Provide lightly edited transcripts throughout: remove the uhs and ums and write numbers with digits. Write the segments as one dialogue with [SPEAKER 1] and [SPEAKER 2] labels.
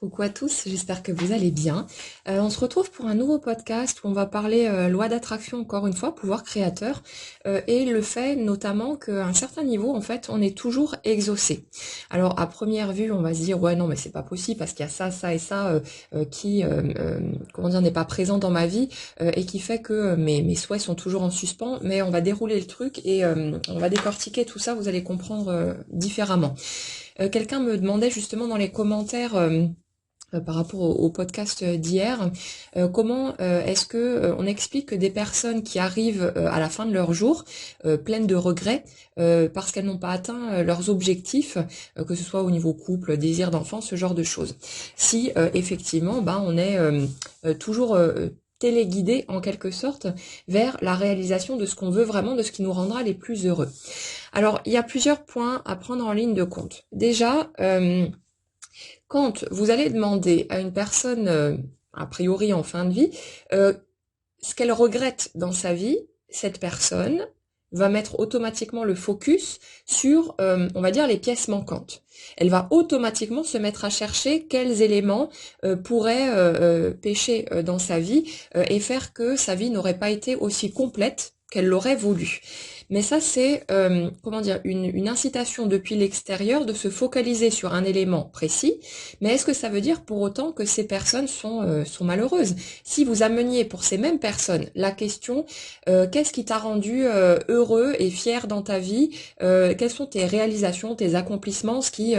[SPEAKER 1] Coucou à tous, j'espère que vous allez bien. On se retrouve pour un nouveau podcast où on va parler loi d'attraction encore une fois, pouvoir créateur, et le fait notamment qu'à un certain niveau, en fait, on est toujours exaucé. Alors à première vue, on va se dire ouais non mais c'est pas possible parce qu'il y a ça, ça et ça qui, comment dire, n'est pas présent dans ma vie et qui fait que mes souhaits sont toujours en suspens. Mais on va dérouler le truc et on va décortiquer tout ça. Vous allez comprendre différemment. Quelqu'un me demandait justement dans les commentaires. Par rapport au podcast d'hier, comment est-ce que on explique que des personnes qui arrivent à la fin de leur jour pleines de regrets parce qu'elles n'ont pas atteint leurs objectifs, que ce soit au niveau couple, désir d'enfant, ce genre de choses. Si effectivement, on est toujours téléguidé en quelque sorte vers la réalisation de ce qu'on veut vraiment, de ce qui nous rendra les plus heureux. Alors, il y a plusieurs points à prendre en ligne de compte. Déjà, quand vous allez demander à une personne, a priori en fin de vie, ce qu'elle regrette dans sa vie, cette personne va mettre automatiquement le focus sur, on va dire, les pièces manquantes. Elle va automatiquement se mettre à chercher quels éléments pourraient pêcher dans sa vie et faire que sa vie n'aurait pas été aussi complète qu'elle l'aurait voulu. Mais ça, c'est comment dire, une incitation depuis l'extérieur de se focaliser sur un élément précis. Mais est-ce que ça veut dire pour autant que ces personnes sont malheureuses? Si vous ameniez pour ces mêmes personnes la question qu'est-ce qui t'a rendu heureux et fier dans ta vie, quelles sont tes réalisations, tes accomplissements, ce qui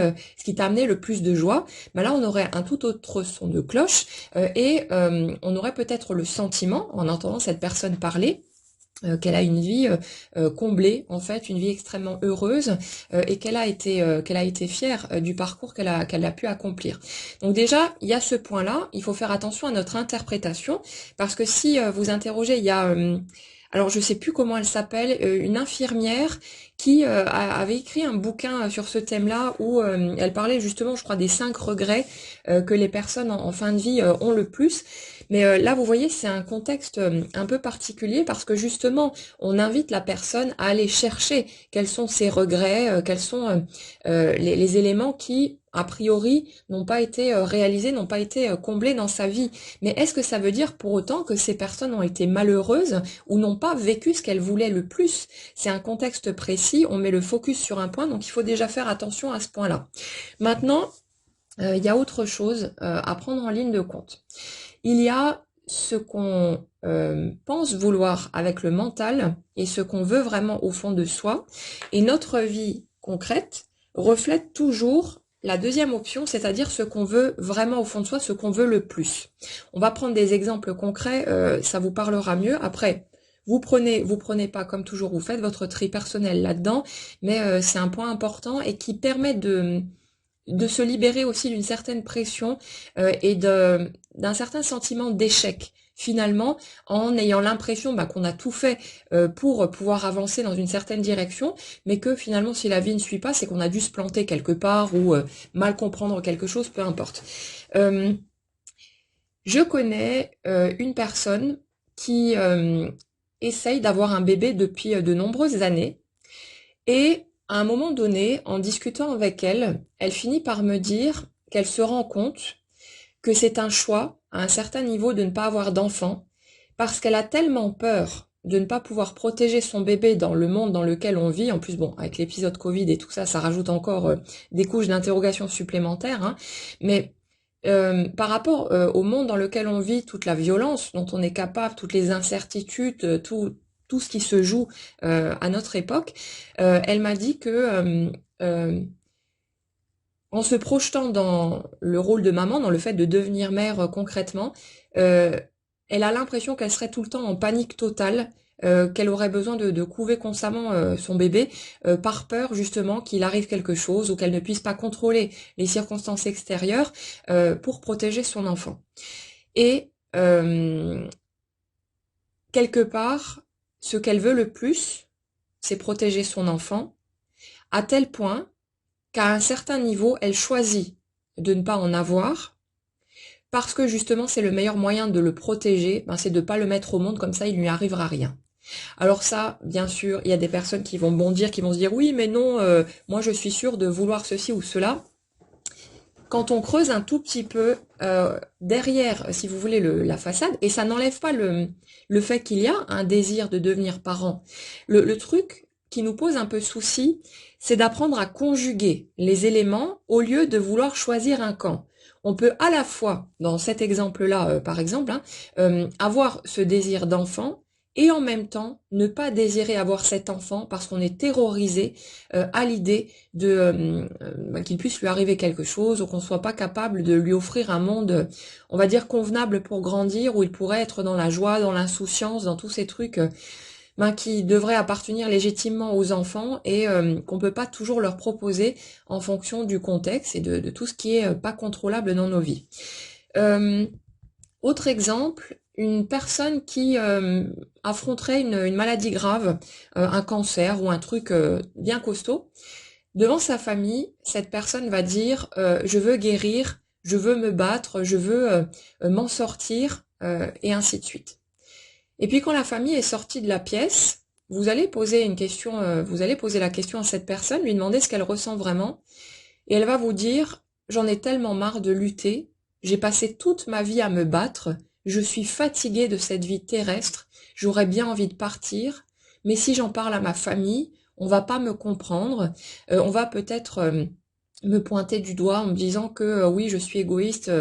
[SPEAKER 1] t'a amené le plus de joie, là on aurait un tout autre son de cloche et on aurait peut-être le sentiment, en entendant cette personne parler, qu'elle a une vie comblée, en fait, une vie extrêmement heureuse et qu'elle a été fière du parcours qu'elle a pu accomplir. Donc déjà, il y a ce point-là, il faut faire attention à notre interprétation parce que si vous interrogez, il y a alors je sais plus comment elle s'appelle, une infirmière qui avait écrit un bouquin sur ce thème-là où elle parlait justement, je crois, des 5 regrets que les personnes en fin de vie ont le plus. Mais là, vous voyez, c'est un contexte un peu particulier parce que justement, on invite la personne à aller chercher quels sont ses regrets, quels sont les éléments qui, a priori, n'ont pas été réalisés, n'ont pas été comblés dans sa vie. Mais est-ce que ça veut dire pour autant que ces personnes ont été malheureuses ou n'ont pas vécu ce qu'elles voulaient le plus? C'est un contexte précis, on met le focus sur un point, donc il faut déjà faire attention à ce point-là. Maintenant, il y a autre chose à prendre en ligne de compte. Il y a ce qu'on pense vouloir avec le mental et ce qu'on veut vraiment au fond de soi. Et notre vie concrète reflète toujours la deuxième option, c'est-à-dire ce qu'on veut vraiment au fond de soi, ce qu'on veut le plus. On va prendre des exemples concrets, ça vous parlera mieux. Après, vous prenez pas comme toujours, vous faites votre tri personnel là-dedans, mais c'est un point important et qui permet de se libérer aussi d'une certaine pression et d'un certain sentiment d'échec finalement en ayant l'impression qu'on a tout fait pour pouvoir avancer dans une certaine direction, mais que finalement si la vie ne suit pas, c'est qu'on a dû se planter quelque part ou mal comprendre quelque chose, peu importe. Je connais une personne qui essaye d'avoir un bébé depuis de nombreuses années et à un moment donné, en discutant avec elle, elle finit par me dire qu'elle se rend compte que c'est un choix, à un certain niveau, de ne pas avoir d'enfant, parce qu'elle a tellement peur de ne pas pouvoir protéger son bébé dans le monde dans lequel on vit. En plus, avec l'épisode Covid et tout ça, ça rajoute encore des couches d'interrogation supplémentaires. Hein. Mais par rapport au monde dans lequel on vit, toute la violence dont on est capable, toutes les incertitudes, tout ce qui se joue à notre époque, elle m'a dit que en se projetant dans le rôle de maman, dans le fait de devenir mère concrètement, elle a l'impression qu'elle serait tout le temps en panique totale, qu'elle aurait besoin de couver constamment son bébé par peur justement qu'il arrive quelque chose ou qu'elle ne puisse pas contrôler les circonstances extérieures pour protéger son enfant. Et quelque part, ce qu'elle veut le plus, c'est protéger son enfant, à tel point qu'à un certain niveau, elle choisit de ne pas en avoir, parce que justement, c'est le meilleur moyen de le protéger, c'est de ne pas le mettre au monde, comme ça, il ne lui arrivera rien. Alors ça, bien sûr, il y a des personnes qui vont bondir, qui vont se dire « Oui, mais non, moi je suis sûre de vouloir ceci ou cela ». quand on creuse un tout petit peu derrière, si vous voulez, la façade, et ça n'enlève pas le fait qu'il y a un désir de devenir parent. Le truc qui nous pose un peu souci, c'est d'apprendre à conjuguer les éléments au lieu de vouloir choisir un camp. On peut à la fois, dans cet exemple-là, par exemple, hein, avoir ce désir d'enfant, et en même temps ne pas désirer avoir cet enfant parce qu'on est terrorisé à l'idée de qu'il puisse lui arriver quelque chose ou qu'on soit pas capable de lui offrir un monde, on va dire, convenable pour grandir, où il pourrait être dans la joie, dans l'insouciance, dans tous ces trucs qui devraient appartenir légitimement aux enfants et qu'on peut pas toujours leur proposer en fonction du contexte et de tout ce qui est pas contrôlable dans nos vies. Autre exemple, une personne qui affronterait une maladie grave, un cancer ou un truc bien costaud, devant sa famille, cette personne va dire je veux guérir, je veux me battre, je veux m'en sortir, et ainsi de suite. Et puis quand la famille est sortie de la pièce, vous allez poser une question, vous allez poser la question à cette personne, lui demander ce qu'elle ressent vraiment, et elle va vous dire j'en ai tellement marre de lutter, j'ai passé toute ma vie à me battre, je suis fatiguée de cette vie terrestre, j'aurais bien envie de partir, mais si j'en parle à ma famille, on va pas me comprendre, on va peut-être me pointer du doigt en me disant que oui, je suis égoïste,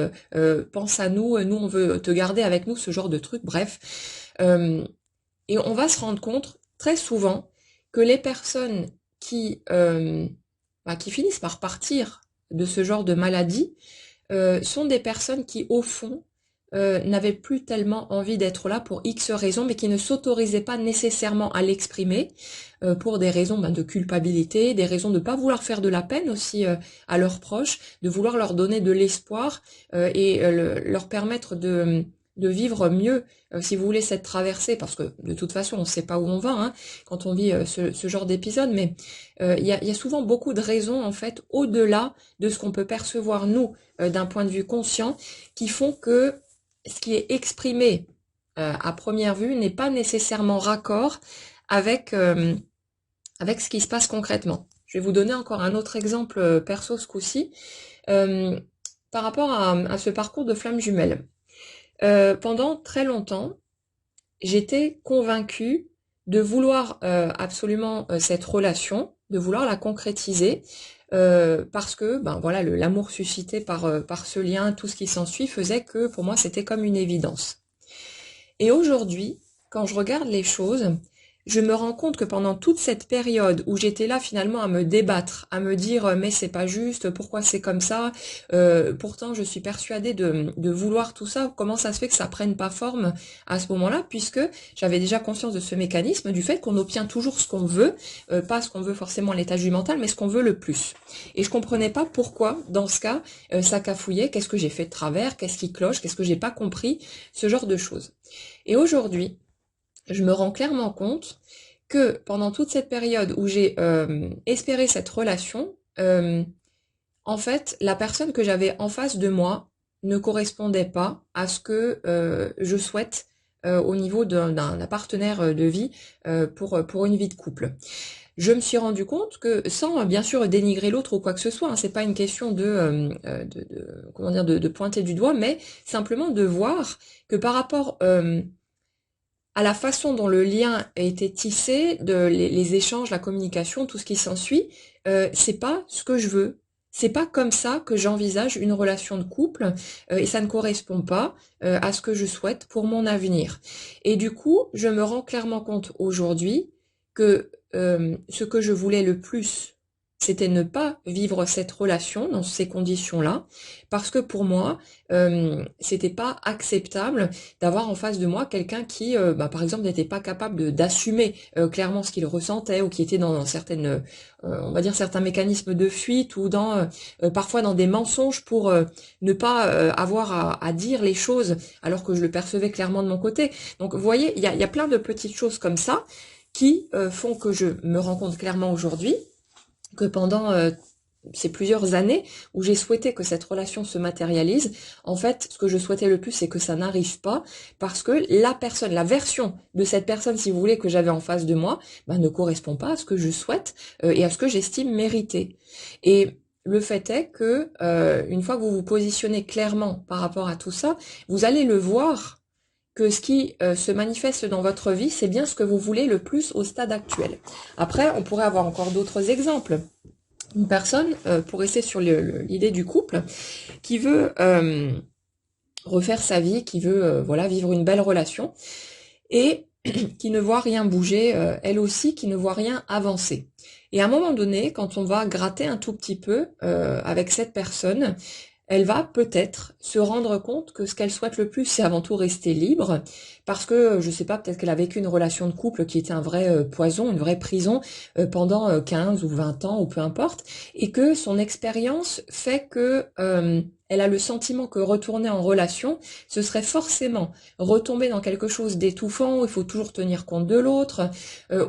[SPEAKER 1] pense à nous, nous on veut te garder avec nous, ce genre de truc, bref. Et on va se rendre compte très souvent que les personnes qui finissent par partir de ce genre de maladie sont des personnes qui, au fond, n'avaient plus tellement envie d'être là pour X raisons, mais qui ne s'autorisaient pas nécessairement à l'exprimer pour des raisons de culpabilité, des raisons de ne pas vouloir faire de la peine aussi à leurs proches, de vouloir leur donner de l'espoir et leur permettre de vivre mieux, si vous voulez, cette traversée, parce que de toute façon, on ne sait pas où on va hein, quand on vit ce genre d'épisode, mais il y a souvent beaucoup de raisons, en fait, au-delà de ce qu'on peut percevoir, nous, d'un point de vue conscient, qui font que ce qui est exprimé à première vue n'est pas nécessairement raccord avec ce qui se passe concrètement. Je vais vous donner encore un autre exemple perso ce coup-ci, par rapport à ce parcours de flamme jumelle. Pendant très longtemps, j'étais convaincue de vouloir absolument cette relation, de vouloir la concrétiser, parce que voilà, l'amour suscité par ce lien, tout ce qui s'ensuit, faisait que pour moi c'était comme une évidence. Et aujourd'hui, quand je regarde les choses, je me rends compte que pendant toute cette période où j'étais là finalement à me débattre, à me dire mais c'est pas juste, pourquoi c'est comme ça, pourtant je suis persuadée de vouloir tout ça, comment ça se fait que ça prenne pas forme à ce moment-là, puisque j'avais déjà conscience de ce mécanisme, du fait qu'on obtient toujours ce qu'on veut, pas ce qu'on veut forcément à l'état du mental, mais ce qu'on veut le plus. Et je comprenais pas pourquoi, dans ce cas, ça cafouillait, qu'est-ce que j'ai fait de travers, qu'est-ce qui cloche, qu'est-ce que j'ai pas compris, ce genre de choses. Et aujourd'hui, je me rends clairement compte que pendant toute cette période où j'ai espéré cette relation, en fait, la personne que j'avais en face de moi ne correspondait pas à ce que je souhaite au niveau d'un partenaire de vie pour une vie de couple. Je me suis rendu compte que, sans bien sûr dénigrer l'autre ou quoi que ce soit, hein, c'est pas une question de pointer du doigt, mais simplement de voir que par rapport à la façon dont le lien a été tissé, les échanges, la communication, tout ce qui s'ensuit, c'est pas ce que je veux. C'est pas comme ça que j'envisage une relation de couple et ça ne correspond pas à ce que je souhaite pour mon avenir. Et du coup, je me rends clairement compte aujourd'hui que ce que je voulais le plus, c'était ne pas vivre cette relation dans ces conditions-là, parce que pour moi, c'était pas acceptable d'avoir en face de moi quelqu'un qui, par exemple, n'était pas capable d'assumer clairement ce qu'il ressentait, ou qui était dans certaines, on va dire certains mécanismes de fuite, ou dans parfois dans des mensonges pour ne pas avoir à dire les choses, alors que je le percevais clairement de mon côté. Donc, vous voyez, il y a plein de petites choses comme ça qui font que je me rends compte clairement aujourd'hui que pendant ces plusieurs années où j'ai souhaité que cette relation se matérialise, en fait, ce que je souhaitais le plus, c'est que ça n'arrive pas, parce que la version de cette personne, si vous voulez, que j'avais en face de moi, ne correspond pas à ce que je souhaite et à ce que j'estime mériter. Et le fait est que une fois que vous vous positionnez clairement par rapport à tout ça, vous allez le voir que ce qui se manifeste dans votre vie, c'est bien ce que vous voulez le plus au stade actuel. Après, on pourrait avoir encore d'autres exemples. Une personne, pour rester sur l'idée du couple, qui veut refaire sa vie, qui veut voilà, vivre une belle relation, et qui ne voit rien bouger, elle aussi, qui ne voit rien avancer. Et à un moment donné, quand on va gratter un tout petit peu avec cette personne, elle va peut-être se rendre compte que ce qu'elle souhaite le plus, c'est avant tout rester libre, parce que, je sais pas, peut-être qu'elle a vécu une relation de couple qui était un vrai poison, une vraie prison, pendant 15 ou 20 ans, ou peu importe, et que son expérience fait que elle a le sentiment que retourner en relation, ce serait forcément retomber dans quelque chose d'étouffant, où il faut toujours tenir compte de l'autre,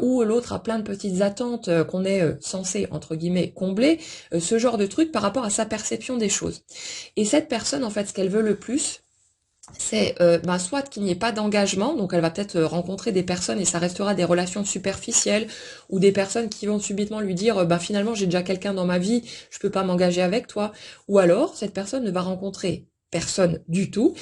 [SPEAKER 1] où l'autre a plein de petites attentes qu'on est censé, entre guillemets, combler, ce genre de truc par rapport à sa perception des choses. Et cette personne, en fait, ce qu'elle veut le plus, c'est soit qu'il n'y ait pas d'engagement, donc elle va peut-être rencontrer des personnes et ça restera des relations superficielles, ou des personnes qui vont subitement lui dire finalement j'ai déjà quelqu'un dans ma vie, je peux pas m'engager avec toi, ou alors cette personne ne va rencontrer personne du tout,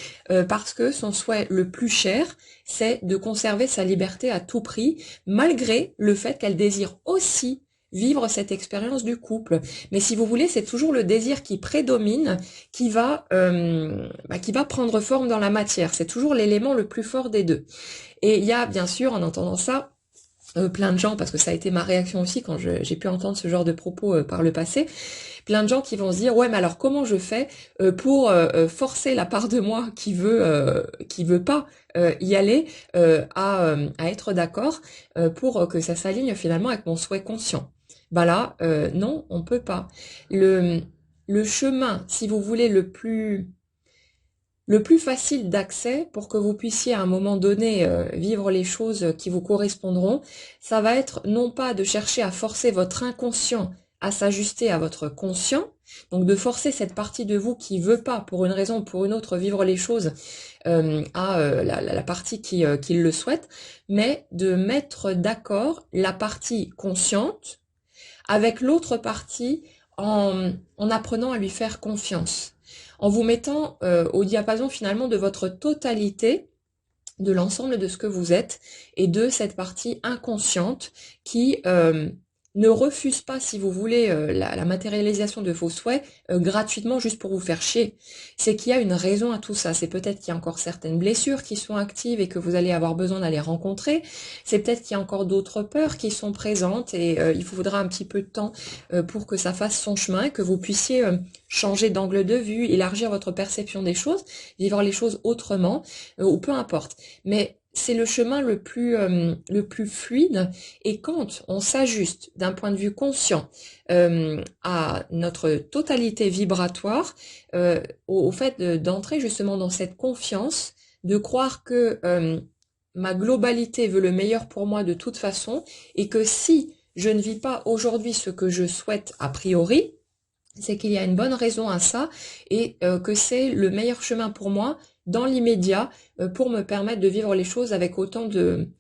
[SPEAKER 1] parce que son souhait le plus cher, c'est de conserver sa liberté à tout prix, malgré le fait qu'elle désire aussi vivre cette expérience du couple. Mais si vous voulez, c'est toujours le désir qui prédomine, qui va prendre forme dans la matière. C'est toujours l'élément le plus fort des deux. Et il y a bien sûr, en entendant ça, plein de gens, parce que ça a été ma réaction aussi quand j'ai pu entendre ce genre de propos par le passé, plein de gens qui vont se dire ouais mais alors comment je fais pour forcer la part de moi qui veut pas y aller à être d'accord pour que ça s'aligne finalement avec mon souhait conscient. Bah là non, on peut pas. Le chemin, si vous voulez, le plus facile d'accès pour que vous puissiez à un moment donné vivre les choses qui vous correspondront, ça va être non pas de chercher à forcer votre inconscient à s'ajuster à votre conscient, donc de forcer cette partie de vous qui veut pas, pour une raison ou pour une autre, vivre les choses la partie qui le souhaite, mais de mettre d'accord la partie consciente avec l'autre partie en apprenant à lui faire confiance, en vous mettant au diapason finalement de votre totalité, de l'ensemble de ce que vous êtes, et de cette partie inconsciente qui ne refuse pas, si vous voulez, la matérialisation de vos souhaits gratuitement juste pour vous faire chier. C'est qu'il y a une raison à tout ça. C'est peut-être qu'il y a encore certaines blessures qui sont actives et que vous allez avoir besoin d'aller rencontrer. C'est peut-être qu'il y a encore d'autres peurs qui sont présentes et il vous faudra un petit peu de temps pour que ça fasse son chemin, que vous puissiez changer d'angle de vue, élargir votre perception des choses, vivre les choses autrement, ou peu importe. Mais c'est le chemin le plus fluide, et quand on s'ajuste d'un point de vue conscient à notre totalité vibratoire, au fait d'entrer justement dans cette confiance, de croire que ma globalité veut le meilleur pour moi de toute façon, et que si je ne vis pas aujourd'hui ce que je souhaite a priori, c'est qu'il y a une bonne raison à ça, et que c'est le meilleur chemin pour moi dans l'immédiat pour me permettre de vivre les choses avec autant de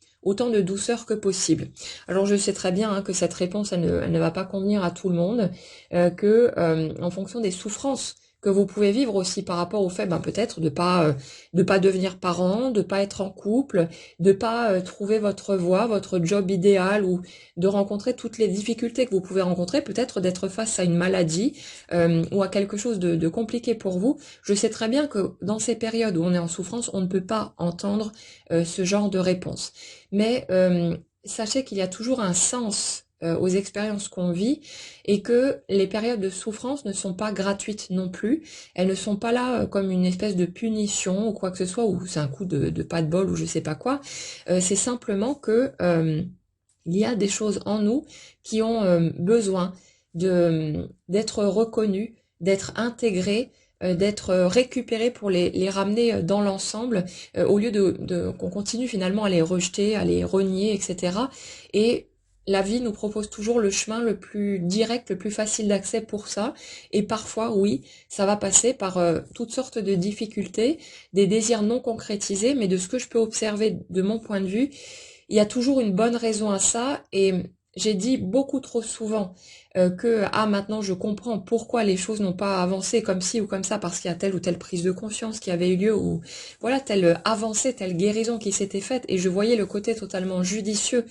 [SPEAKER 1] douceur que possible. Alors je sais très bien que cette réponse elle ne va pas convenir à tout le monde, en fonction des souffrances que vous pouvez vivre aussi par rapport au fait peut-être de pas devenir parent, de pas être en couple, de pas trouver votre voie, votre job idéal, ou de rencontrer toutes les difficultés que vous pouvez rencontrer, peut-être d'être face à une maladie ou à quelque chose de compliqué pour vous. Je sais très bien que dans ces périodes où on est en souffrance, on ne peut pas entendre ce genre de réponse. Mais sachez qu'il y a toujours un sens aux expériences qu'on vit, et que les périodes de souffrance ne sont pas gratuites non plus. Elles ne sont pas là comme une espèce de punition ou quoi que ce soit, ou c'est un coup de pas de bol ou je sais pas quoi. C'est simplement que il y a des choses en nous qui ont besoin d'être reconnues, d'être intégrées, d'être récupérées pour les ramener dans l'ensemble, au lieu qu'on continue finalement à les rejeter, à les renier, etc. Et la vie nous propose toujours le chemin le plus direct, le plus facile d'accès pour ça. Et parfois, oui, ça va passer par toutes sortes de difficultés, des désirs non concrétisés, mais de ce que je peux observer de mon point de vue, il y a toujours une bonne raison à ça, et j'ai dit beaucoup trop souvent que maintenant je comprends pourquoi les choses n'ont pas avancé comme ci ou comme ça parce qu'il y a telle ou telle prise de conscience qui avait eu lieu ou voilà telle avancée, telle guérison qui s'était faite et je voyais le côté totalement judicieux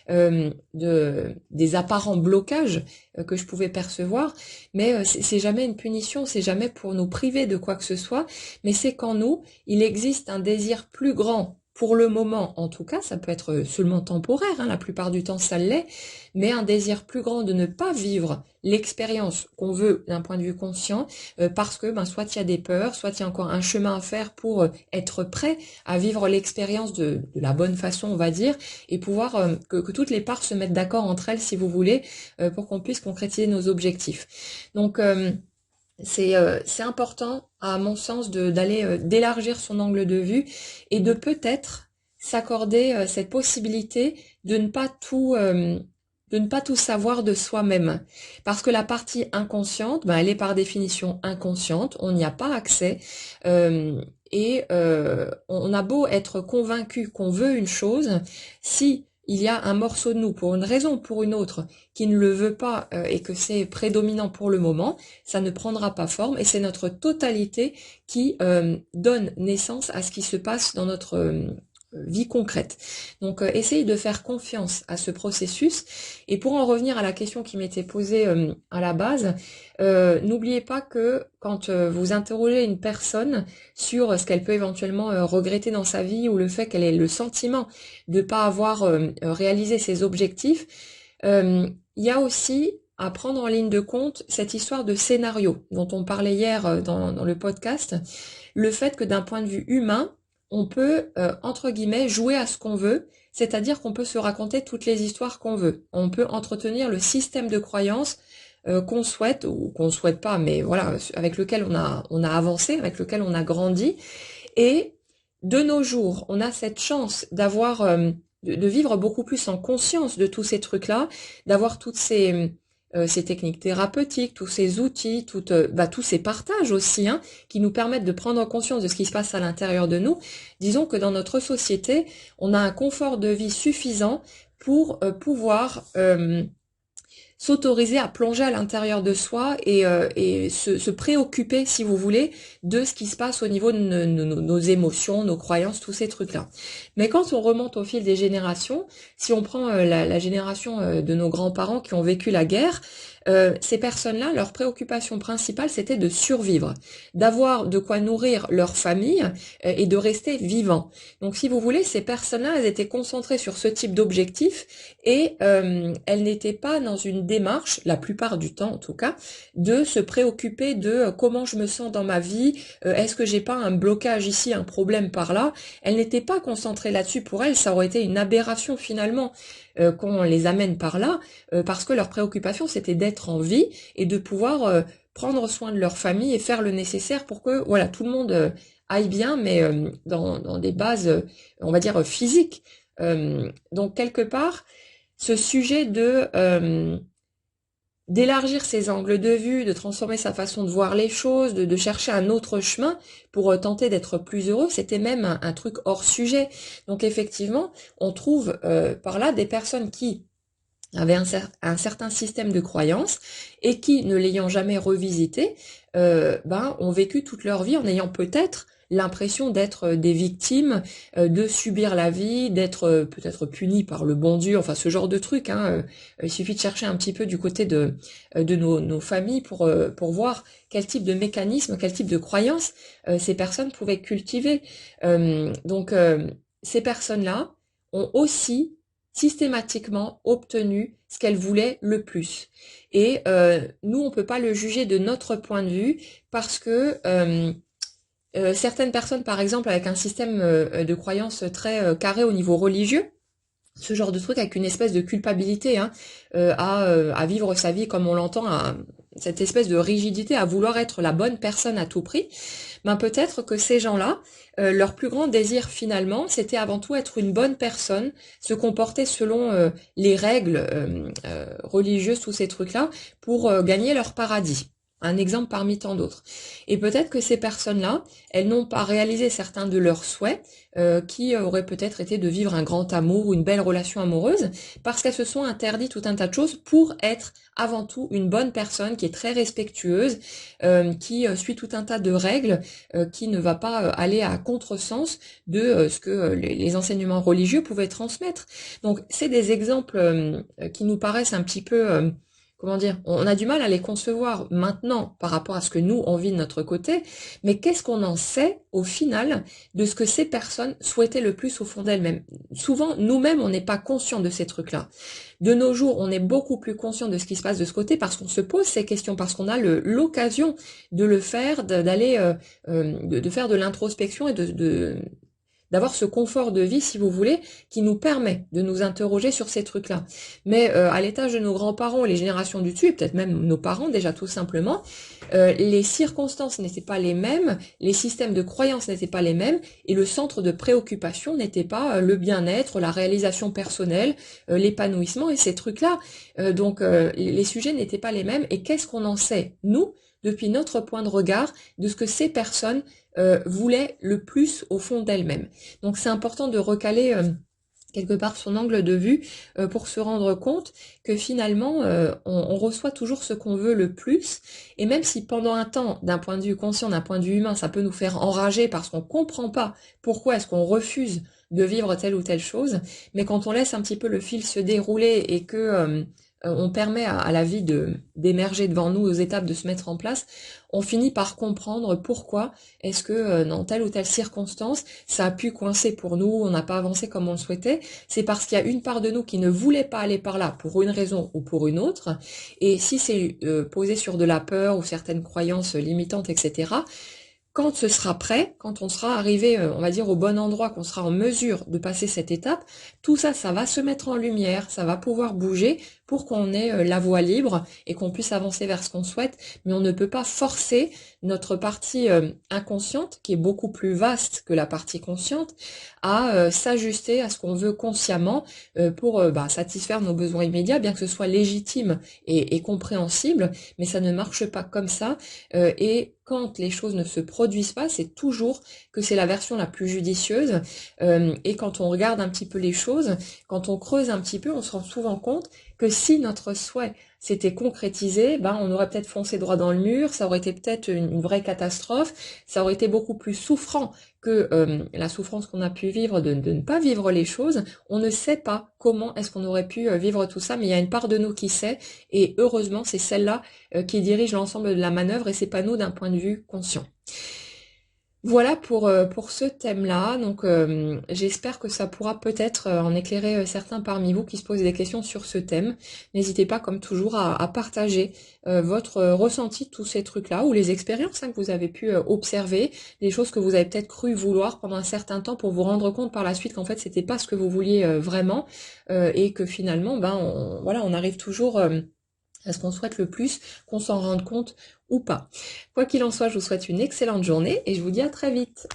[SPEAKER 1] des apparents blocages que je pouvais percevoir, mais c'est jamais une punition, c'est jamais pour nous priver de quoi que ce soit, mais c'est qu'en nous il existe un désir plus grand. Pour le moment, en tout cas, ça peut être seulement temporaire, hein, la plupart du temps ça l'est, mais un désir plus grand de ne pas vivre l'expérience qu'on veut d'un point de vue conscient, parce que soit il y a des peurs, soit il y a encore un chemin à faire pour être prêt à vivre l'expérience de la bonne façon, on va dire, et pouvoir que toutes les parts se mettent d'accord entre elles, si vous voulez, pour qu'on puisse concrétiser nos objectifs. Donc c'est important, à mon sens, d'aller d'élargir son angle de vue et de peut-être s'accorder cette possibilité de ne pas tout savoir de soi-même. Parce que la partie inconsciente, elle est par définition inconsciente, on n'y a pas accès, on a beau être convaincu qu'on veut une chose, si il y a un morceau de nous, pour une raison ou pour une autre, qui ne le veut pas et que c'est prédominant pour le moment, ça ne prendra pas forme et c'est notre totalité qui donne naissance à ce qui se passe dans notre vie concrète. Donc essayez de faire confiance à ce processus et pour en revenir à la question qui m'était posée à la base, n'oubliez pas que quand vous interrogez une personne sur ce qu'elle peut éventuellement regretter dans sa vie ou le fait qu'elle ait le sentiment de ne pas avoir réalisé ses objectifs, il y a aussi à prendre en ligne de compte cette histoire de scénario dont on parlait hier dans le podcast, le fait que d'un point de vue humain, on peut, entre guillemets, jouer à ce qu'on veut, c'est-à-dire qu'on peut se raconter toutes les histoires qu'on veut. On peut entretenir le système de croyances qu'on souhaite ou qu'on souhaite pas, mais voilà, avec lequel on a avancé, avec lequel on a grandi. Et de nos jours, on a cette chance d'avoir, de vivre beaucoup plus en conscience de tous ces trucs-là, d'avoir toutes ces techniques thérapeutiques, tous ces outils, tous ces partages aussi, hein, qui nous permettent de prendre conscience de ce qui se passe à l'intérieur de nous. Disons que dans notre société, on a un confort de vie suffisant pour pouvoir s'autoriser à plonger à l'intérieur de soi et se préoccuper, si vous voulez, de ce qui se passe au niveau de nos émotions, nos croyances, tous ces trucs-là. Mais quand on remonte au fil des générations, si on prend la génération de nos grands-parents qui ont vécu la guerre, ces personnes-là, leur préoccupation principale, c'était de survivre, d'avoir de quoi nourrir leur famille et de rester vivants. Donc, si vous voulez, ces personnes-là, elles étaient concentrées sur ce type d'objectif et elles n'étaient pas dans une démarche, la plupart du temps en tout cas, de se préoccuper de comment je me sens dans ma vie, est-ce que j'ai pas un blocage ici, un problème par là. Elles n'étaient pas concentrées là-dessus. Pour elles, ça aurait été une aberration finalement qu'on les amène par là, parce que leur préoccupation c'était d'être en vie et de pouvoir prendre soin de leur famille et faire le nécessaire pour que voilà tout le monde aille bien, mais dans des bases, on va dire physiques. Donc quelque part, ce sujet d'élargir ses angles de vue, de transformer sa façon de voir les choses, de chercher un autre chemin pour tenter d'être plus heureux, c'était même un truc hors sujet. Donc effectivement, on trouve par là des personnes qui avaient un certain système de croyances et qui, ne l'ayant jamais revisité, ont vécu toute leur vie en ayant peut-être l'impression d'être des victimes, de subir la vie, d'être peut-être punis par le bon Dieu, enfin ce genre de truc. Il suffit de chercher un petit peu du côté de nos familles pour voir quel type de mécanisme, quel type de croyances ces personnes pouvaient cultiver. Ces personnes-là ont aussi systématiquement obtenu ce qu'elles voulaient le plus. Et nous, on peut pas le juger de notre point de vue parce que certaines personnes, par exemple, avec un système de croyance très carré au niveau religieux, ce genre de truc avec une espèce de culpabilité à vivre sa vie comme on l'entend, cette espèce de rigidité à vouloir être la bonne personne à tout prix, peut-être que ces gens-là, leur plus grand désir finalement, c'était avant tout être une bonne personne, se comporter selon les règles religieuses, tous ces trucs-là, pour gagner leur paradis. un exemple parmi tant d'autres. Et peut-être que ces personnes-là, elles n'ont pas réalisé certains de leurs souhaits, qui auraient peut-être été de vivre un grand amour ou une belle relation amoureuse, parce qu'elles se sont interdit tout un tas de choses pour être avant tout une bonne personne qui est très respectueuse, qui suit tout un tas de règles, qui ne va pas aller à contresens de ce que les enseignements religieux pouvaient transmettre. Donc c'est des exemples qui nous paraissent un petit peu comment dire, on a du mal à les concevoir maintenant par rapport à ce que nous, on vit de notre côté, mais qu'est-ce qu'on en sait au final de ce que ces personnes souhaitaient le plus au fond d'elles-mêmes? Souvent, nous-mêmes, on n'est pas conscients de ces trucs-là. De nos jours, on est beaucoup plus conscient de ce qui se passe de ce côté parce qu'on se pose ces questions, parce qu'on a l'occasion de le faire, d'aller, de faire de l'introspection et d'avoir ce confort de vie, si vous voulez, qui nous permet de nous interroger sur ces trucs-là. Mais à l'étage de nos grands-parents, les générations du dessus, et peut-être même nos parents déjà tout simplement, les circonstances n'étaient pas les mêmes, les systèmes de croyances n'étaient pas les mêmes, et le centre de préoccupation n'était pas le bien-être, la réalisation personnelle, l'épanouissement et ces trucs-là. Donc les sujets n'étaient pas les mêmes, et qu'est-ce qu'on en sait, nous, depuis notre point de regard, de ce que ces personnes voulaient le plus au fond d'elles-mêmes. Donc c'est important de recaler quelque part son angle de vue pour se rendre compte que finalement on reçoit toujours ce qu'on veut le plus, et même si pendant un temps, d'un point de vue conscient, d'un point de vue humain, ça peut nous faire enrager parce qu'on comprend pas pourquoi est-ce qu'on refuse de vivre telle ou telle chose, mais quand on laisse un petit peu le fil se dérouler et que on permet à la vie d'émerger devant nous, aux étapes de se mettre en place, on finit par comprendre pourquoi est-ce que dans telle ou telle circonstance, ça a pu coincer pour nous, on n'a pas avancé comme on le souhaitait. C'est parce qu'il y a une part de nous qui ne voulait pas aller par là pour une raison ou pour une autre. Et si c'est posé sur de la peur ou certaines croyances limitantes, etc., quand ce sera prêt, quand on sera arrivé, on va dire, au bon endroit, qu'on sera en mesure de passer cette étape, tout ça, ça va se mettre en lumière, ça va pouvoir bouger pour qu'on ait la voie libre et qu'on puisse avancer vers ce qu'on souhaite. Mais on ne peut pas forcer notre partie inconsciente, qui est beaucoup plus vaste que la partie consciente, à s'ajuster à ce qu'on veut consciemment pour satisfaire nos besoins immédiats, bien que ce soit légitime et compréhensible, mais ça ne marche pas comme ça. Et quand les choses ne se produisent pas, c'est toujours que c'est la version la plus judicieuse. Et quand on regarde un petit peu les choses, quand on creuse un petit peu, on se rend souvent compte que si notre souhait s'était concrétisé, on aurait peut-être foncé droit dans le mur, ça aurait été peut-être une vraie catastrophe, ça aurait été beaucoup plus souffrant que la souffrance qu'on a pu vivre de ne pas vivre les choses. On ne sait pas comment est-ce qu'on aurait pu vivre tout ça, mais il y a une part de nous qui sait, et heureusement c'est celle-là qui dirige l'ensemble de la manœuvre, et c'est pas nous d'un point de vue conscient. Voilà pour ce thème-là. Donc j'espère que ça pourra peut-être en éclairer certains parmi vous qui se posent des questions sur ce thème. N'hésitez pas, comme toujours, à partager votre ressenti de tous ces trucs-là, ou les expériences que vous avez pu observer, des choses que vous avez peut-être cru vouloir pendant un certain temps pour vous rendre compte par la suite qu'en fait c'était pas ce que vous vouliez vraiment, et que finalement on arrive toujours à ce qu'on souhaite le plus, qu'on s'en rende compte ou pas. Quoi qu'il en soit, je vous souhaite une excellente journée et je vous dis à très vite.